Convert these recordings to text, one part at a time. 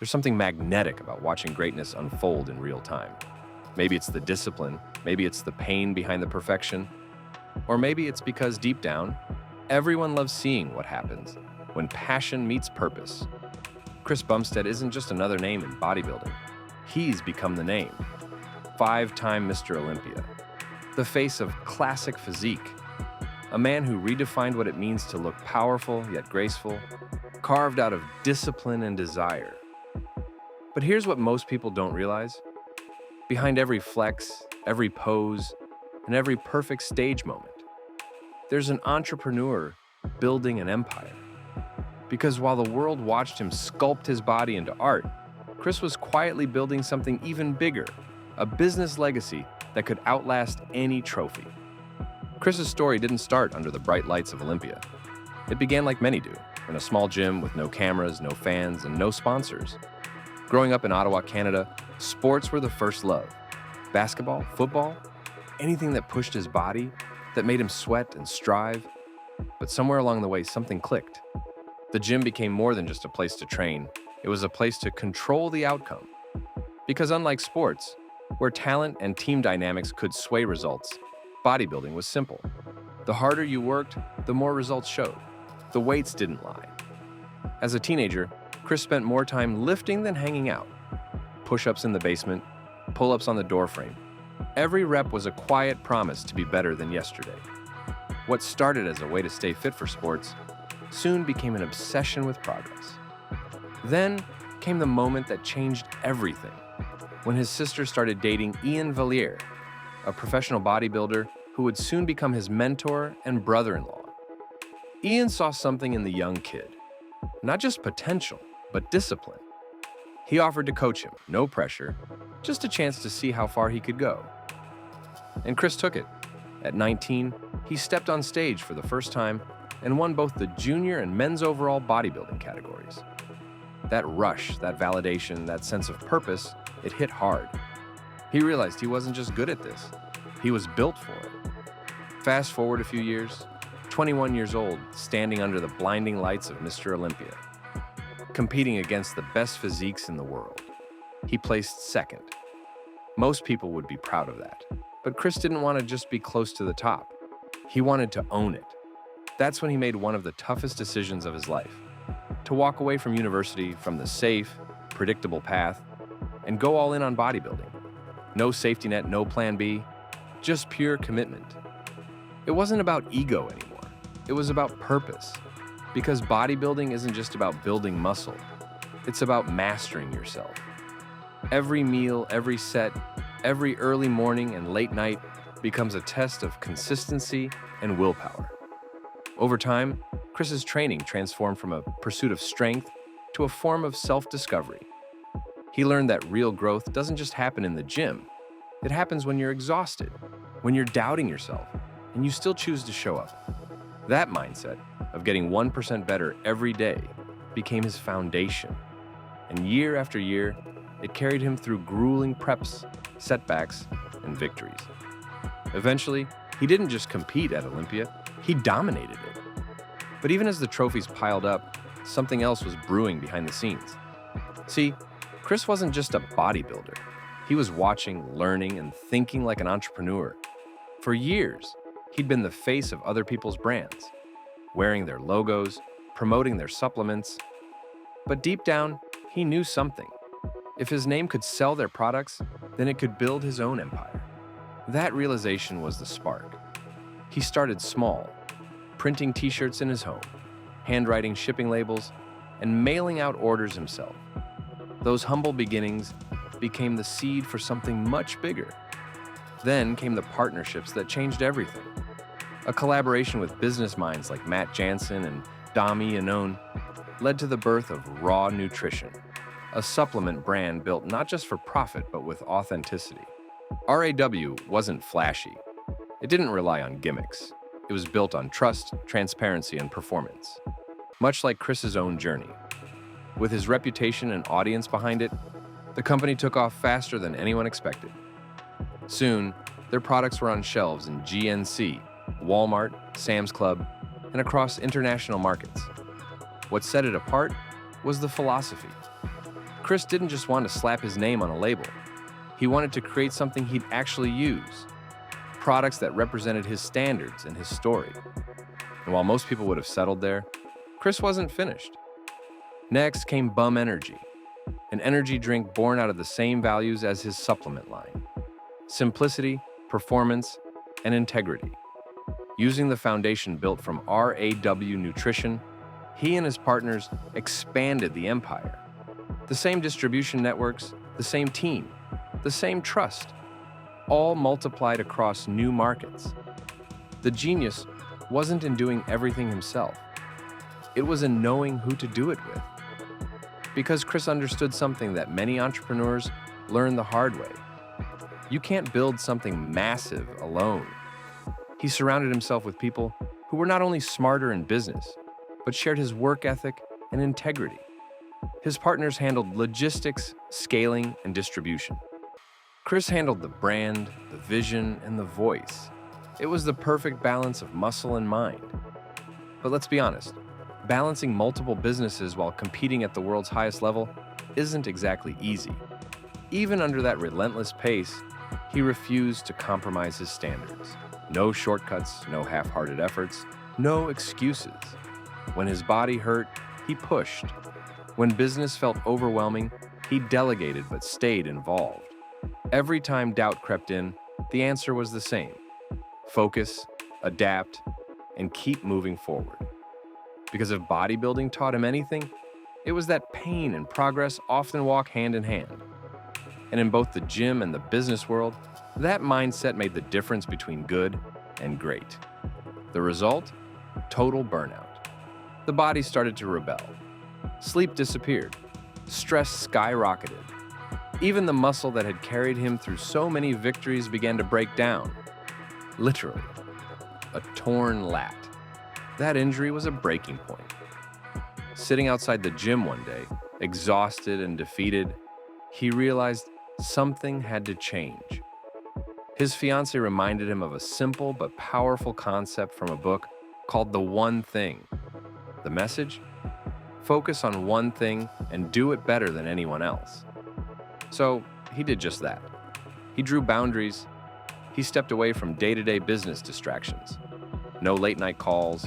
There's something magnetic about watching greatness unfold in real time. Maybe it's the discipline, maybe it's the pain behind the perfection, or maybe it's because deep down, everyone loves seeing what happens when passion meets purpose. Chris Bumstead isn't just another name in bodybuilding. He's become the name. Five-time Mr. Olympia. The face of Classic Physique. A man who redefined what it means to look powerful yet graceful, carved out of discipline and desire. But here's what most people don't realize. Behind every flex, every pose, and every perfect stage moment, there's an entrepreneur building an empire. Because while the world watched him sculpt his body into art, Chris was quietly building something even bigger, a business legacy that could outlast any trophy. Chris's story didn't start under the bright lights of Olympia. It began like many do, in a small gym with no cameras, no fans, and no sponsors. Growing up in Ottawa, Canada, sports were the first love. Basketball, football, anything that pushed his body, that made him sweat and strive. But somewhere along the way, something clicked. The gym became more than just a place to train. It was a place to control the outcome. Because unlike sports, where talent and team dynamics could sway results, bodybuilding was simple. The harder you worked, the more results showed. The weights didn't lie. As a teenager, Chris spent more time lifting than hanging out. Push-ups in the basement, pull-ups on the doorframe. Every rep was a quiet promise to be better than yesterday. What started as a way to stay fit for sports soon became an obsession with progress. Then came the moment that changed everything, when his sister started dating Ian Valliere, a professional bodybuilder who would soon become his mentor and brother-in-law. Ian saw something in the young kid, not just potential, but discipline. He offered to coach him, no pressure, just a chance to see how far he could go. And Chris took it. At 19, he stepped on stage for the first time and won both the junior and men's overall bodybuilding categories. That rush, that validation, that sense of purpose, it hit hard. He realized he wasn't just good at this, he was built for it. Fast forward a few years, 21 years old, standing under the blinding lights of Mr. Olympia, competing against the best physiques in the world. He placed second. Most people would be proud of that, but Chris didn't want to just be close to the top. He wanted to own it. That's when he made one of the toughest decisions of his life, to walk away from university, from the safe, predictable path, and go all in on bodybuilding. No safety net, no plan B, just pure commitment. It wasn't about ego anymore. It was about purpose. Because bodybuilding isn't just about building muscle. It's about mastering yourself. Every meal, every set, every early morning and late night becomes a test of consistency and willpower. Over time, Chris's training transformed from a pursuit of strength to a form of self-discovery. He learned that real growth doesn't just happen in the gym. It happens when you're exhausted, when you're doubting yourself, and you still choose to show up. That mindset of getting 1% better every day became his foundation. And year after year, it carried him through grueling preps, setbacks, and victories. Eventually, he didn't just compete at Olympia, he dominated it. But even as the trophies piled up, something else was brewing behind the scenes. See, Chris wasn't just a bodybuilder. He was watching, learning, and thinking like an entrepreneur. For years, he'd been the face of other people's brands, wearing their logos, promoting their supplements. But deep down, he knew something. If his name could sell their products, then it could build his own empire. That realization was the spark. He started small, printing t-shirts in his home, handwriting shipping labels, and mailing out orders himself. Those humble beginnings became the seed for something much bigger. Then came the partnerships that changed everything. A collaboration with business minds like Matt Jansen and Dami Anon led to the birth of Raw Nutrition, a supplement brand built not just for profit but with authenticity. RAW wasn't flashy. It didn't rely on gimmicks. It was built on trust, transparency, and performance. Much like Chris's own journey. With his reputation and audience behind it, the company took off faster than anyone expected. Soon, their products were on shelves in GNC, Walmart, Sam's Club, and across international markets. What set it apart was the philosophy. Chris didn't just want to slap his name on a label. He wanted to create something he'd actually use, products that represented his standards and his story. And while most people would have settled there, Chris wasn't finished. Next came Bum Energy, an energy drink born out of the same values as his supplement line: simplicity, performance, and integrity. Using the foundation built from RAW Nutrition, he and his partners expanded the empire. The same distribution networks, the same team, the same trust, all multiplied across new markets. The genius wasn't in doing everything himself. It was in knowing who to do it with. Because Chris understood something that many entrepreneurs learn the hard way. You can't build something massive alone. He surrounded himself with people who were not only smarter in business, but shared his work ethic and integrity. His partners handled logistics, scaling, and distribution. Chris handled the brand, the vision, and the voice. It was the perfect balance of muscle and mind. But let's be honest, balancing multiple businesses while competing at the world's highest level isn't exactly easy. Even under that relentless pace, he refused to compromise his standards. No shortcuts, no half-hearted efforts, no excuses. When his body hurt, he pushed. When business felt overwhelming, he delegated but stayed involved. Every time doubt crept in, the answer was the same: focus, adapt, and keep moving forward. Because if bodybuilding taught him anything, it was that pain and progress often walk hand in hand. And in both the gym and the business world, that mindset made the difference between good and great. The result? Total burnout. The body started to rebel. Sleep disappeared. Stress skyrocketed. Even the muscle that had carried him through so many victories began to break down. Literally. A torn lat. That injury was a breaking point. Sitting outside the gym one day, exhausted and defeated, he realized something had to change. His fiancée reminded him of a simple but powerful concept from a book called The One Thing. The message? Focus on one thing and do it better than anyone else. So he did just that. He drew boundaries. He stepped away from day-to-day business distractions. No late-night calls,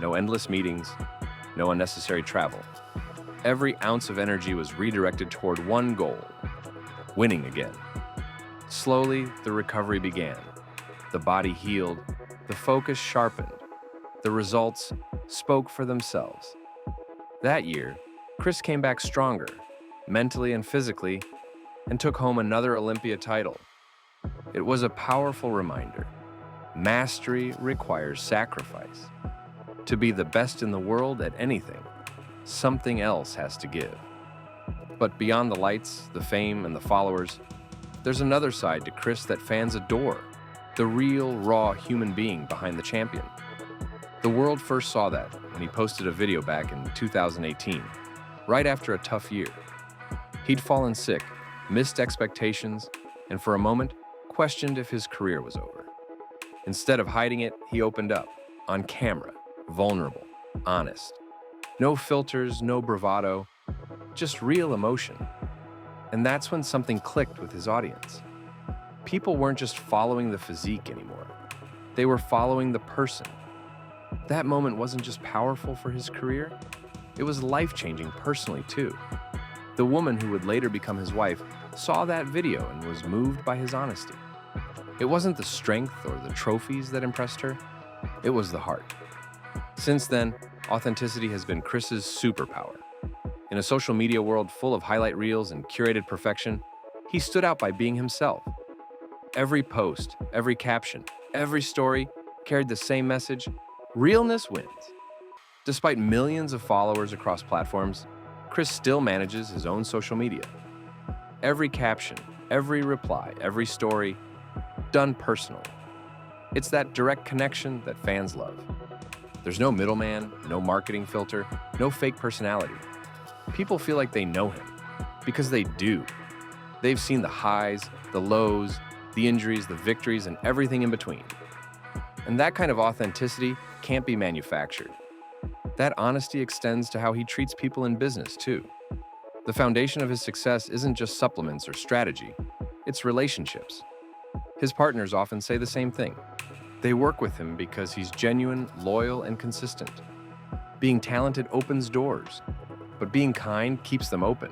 no endless meetings, no unnecessary travel. Every ounce of energy was redirected toward one goal: winning again. Slowly, the recovery began. The body healed, the focus sharpened. The results spoke for themselves. That year, Chris came back stronger, mentally and physically, and took home another Olympia title. It was a powerful reminder. Mastery requires sacrifice. To be the best in the world at anything, something else has to give. But beyond the lights, the fame, and the followers, there's another side to Chris that fans adore: the real, raw human being behind the champion. The world first saw that when he posted a video back in 2018, right after a tough year. He'd fallen sick, missed expectations, and for a moment, questioned if his career was over. Instead of hiding it, he opened up, on camera, vulnerable, honest. No filters, no bravado, just real emotion. And that's when something clicked with his audience. People weren't just following the physique anymore. They were following the person. That moment wasn't just powerful for his career, it was life-changing personally too. The woman who would later become his wife saw that video and was moved by his honesty. It wasn't the strength or the trophies that impressed her, it was the heart. Since then, authenticity has been Chris's superpower. In a social media world full of highlight reels and curated perfection, he stood out by being himself. Every post, every caption, every story carried the same message: realness wins. Despite millions of followers across platforms, Chris still manages his own social media. Every caption, every reply, every story, done personally. It's that direct connection that fans love. There's no middleman, no marketing filter, no fake personality. People feel like they know him, because they do. They've seen the highs, the lows, the injuries, the victories, and everything in between. And that kind of authenticity can't be manufactured. That honesty extends to how he treats people in business, too. The foundation of his success isn't just supplements or strategy, it's relationships. His partners often say the same thing. They work with him because he's genuine, loyal, and consistent. Being talented opens doors, but being kind keeps them open.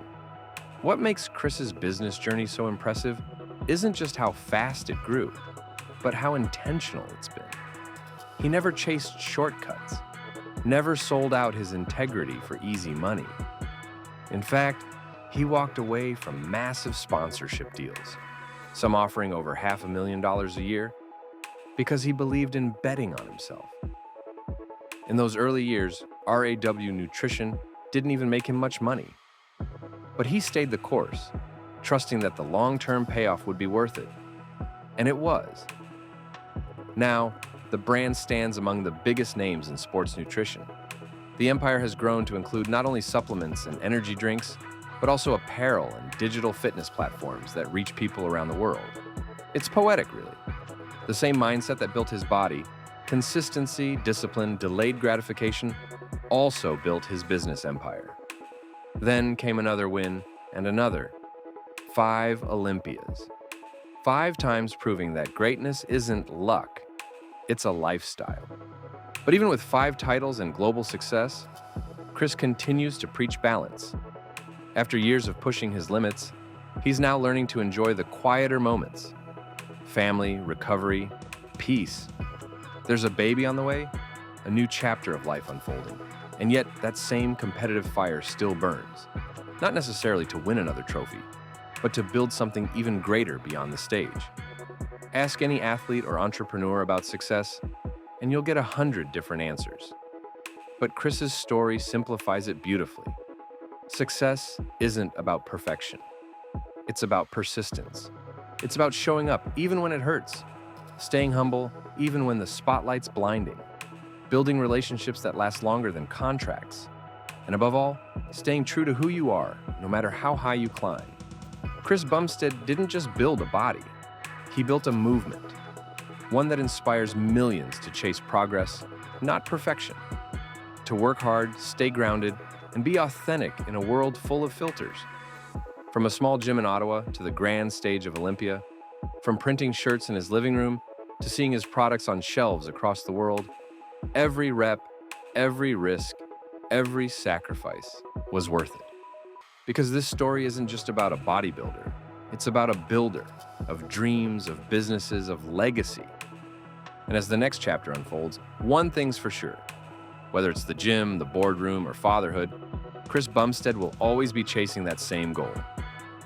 What makes Chris's business journey so impressive isn't just how fast it grew, but how intentional it's been. He never chased shortcuts, never sold out his integrity for easy money. In fact, he walked away from massive sponsorship deals, some offering over $500,000 a year, because he believed in betting on himself. In those early years, RAW Nutrition didn't even make him much money. But he stayed the course, trusting that the long-term payoff would be worth it. And it was. Now, the brand stands among the biggest names in sports nutrition. The empire has grown to include not only supplements and energy drinks, but also apparel and digital fitness platforms that reach people around the world. It's poetic, really. The same mindset that built his body, consistency, discipline, delayed gratification, also built his business empire. Then came another win and another. 5 Olympias. 5 times proving that greatness isn't luck, it's a lifestyle. But even with 5 titles and global success, Chris continues to preach balance. After years of pushing his limits, he's now learning to enjoy the quieter moments. Family, recovery, peace. There's a baby on the way, a new chapter of life unfolding. And yet, that same competitive fire still burns. Not necessarily to win another trophy, but to build something even greater beyond the stage. Ask any athlete or entrepreneur about success, and you'll get 100 different answers. But Chris's story simplifies it beautifully. Success isn't about perfection. It's about persistence. It's about showing up even when it hurts, staying humble even when the spotlight's blinding, building relationships that last longer than contracts, and above all, staying true to who you are, no matter how high you climb. Chris Bumstead didn't just build a body, he built a movement, one that inspires millions to chase progress, not perfection, to work hard, stay grounded, and be authentic in a world full of filters. From a small gym in Ottawa to the grand stage of Olympia, from printing shirts in his living room to seeing his products on shelves across the world, every rep, every risk, every sacrifice was worth it. Because this story isn't just about a bodybuilder, it's about a builder of dreams, of businesses, of legacy. And as the next chapter unfolds, one thing's for sure. Whether it's the gym, the boardroom, or fatherhood, Chris Bumstead will always be chasing that same goal,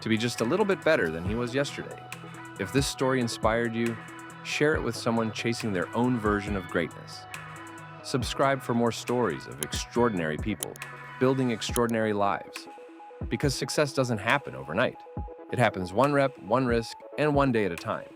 to be just a little bit better than he was yesterday. If this story inspired you, share it with someone chasing their own version of greatness. Subscribe for more stories of extraordinary people building extraordinary lives. Because success doesn't happen overnight. It happens one rep, one risk, and one day at a time.